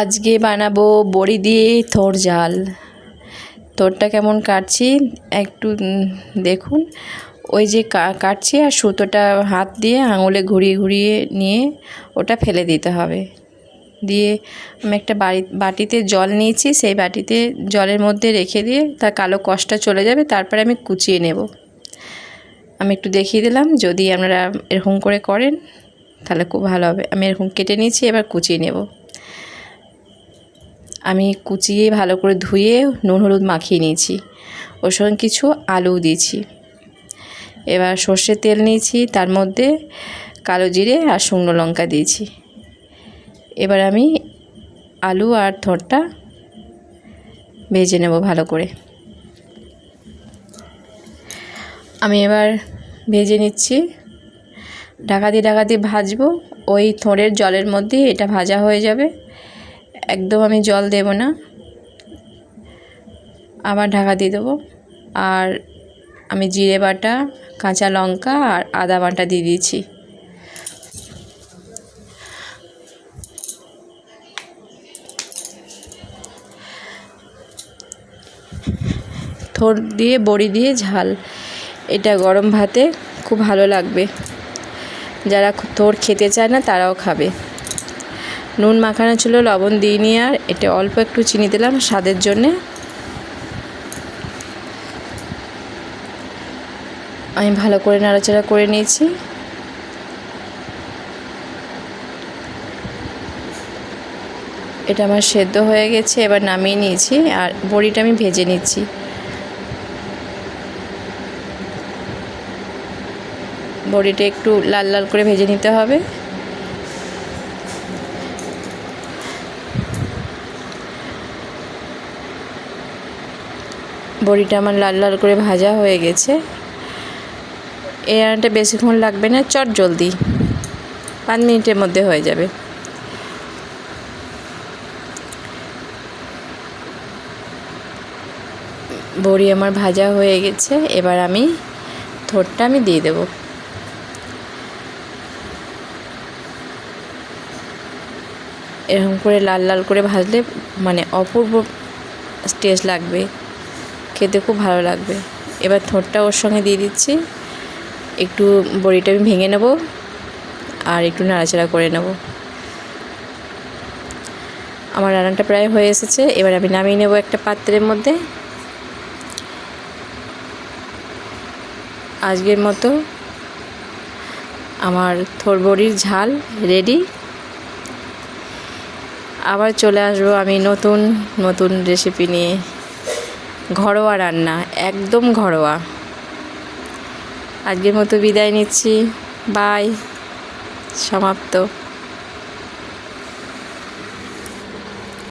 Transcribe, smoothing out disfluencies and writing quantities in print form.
আজকে বানাবো বড়ি দিয়ে থোড় ঝাল। থোড়টা কেমন কাটছি একটু দেখুন। ওই যে কাটছি আর সুতোটা হাত দিয়ে আঙুলে ঘুরিয়ে ঘুরিয়ে নিয়ে ওটা ফেলে দিতে হবে। দিয়ে আমি একটা বাটিতে জল নিয়েছি, সেই বাটিতে জলের মধ্যে রেখে দিয়ে তার কালো কষটা চলে যাবে, তারপরে আমি কুচিয়ে নেব। আমি একটু দেখিয়ে দিলাম, যদি আপনারা এরকম করে করেন তাহলে খুব ভালো হবে। আমি এরকম কেটে নিয়েছি, এবার কুচিয়ে নেব। আমি কুচিয়ে ভালো করে ধুয়ে নুন হলুদ মাখিয়ে নিয়েছি, ওর সঙ্গে কিছু আলু দিয়েছি। এবার সর্ষের তেল নিয়েছি, তার মধ্যে কালো জিরে আর শুকনো লঙ্কা দিয়েছি। এবার আমি আলু আর থোড়টা ভেজে নেব ভালো করে। আমি এবার ভেজে নিচ্ছি, ঢাকা দিয়ে ভাজবো। ওই থোড়ের জলের মধ্যে এটা ভাজা হয়ে যাবে, একদম আমি জল দেব না। আবার ঢাকা দিয়ে দেবো। আর আমি জিরে বাটা, কাঁচা লঙ্কা আর আদা বাটা দিয়ে দিয়েছি। থোড় দিয়ে বড়ি দিয়ে ঝাল, এটা গরম ভাতে খুব ভালো লাগবে। যারা থোড় খেতে চায় না তারাও খাবে। নুন মাখানো ছিল, লবণ দিইনি, আর এটা অল্প একটু চিনি দিলাম স্বাদের জন্যে। আমি ভালো করে নাড়াচাড়া করে নিয়েছি। এটা আমার সেদ্ধ হয়ে গেছে, এবার নামিয়ে নিয়েছি। আর বড়িটা আমি ভেজে নিচ্ছি। বড়িটা একটু লাল লাল করে ভেজে নিতে হবে। বড়িটা আমার লাল লাল করে ভাজা হয়ে গেছে। এই রান্নাটা বেশিক্ষণ লাগবে না, চট জলদি 5 মিনিটের মধ্যে হয়ে যাবে। বড়ি আমার ভাজা হয়ে গেছে, এবার আমি থোড়টা আমি দিয়ে দেব। এরকম করে লাল লাল করে ভাজলে মানে অপূর্ব টেস্ট লাগবে, খেতে খুব ভালো লাগবে। এবার থোড়টা ওর সঙ্গে দিয়ে দিচ্ছি। একটু বড়িটা আমি ভেঙে নেব আর একটু নাড়াচাড়া করে নেব। আমার রান্নাটা প্রায় হয়ে এসেছে, এবার আমি নামিয়ে নেব একটা পাত্রের মধ্যে। আজকের মতো আমার থোড় বড়ির ঝাল রেডি। আবার চলে আসবো আমি নতুন নতুন রেসিপি নিয়ে। ঘরোয়া রান্না, একদম ঘরোয়া। আজকের মতো বিদায় নিচ্ছি, বাই, সমাপ্ত।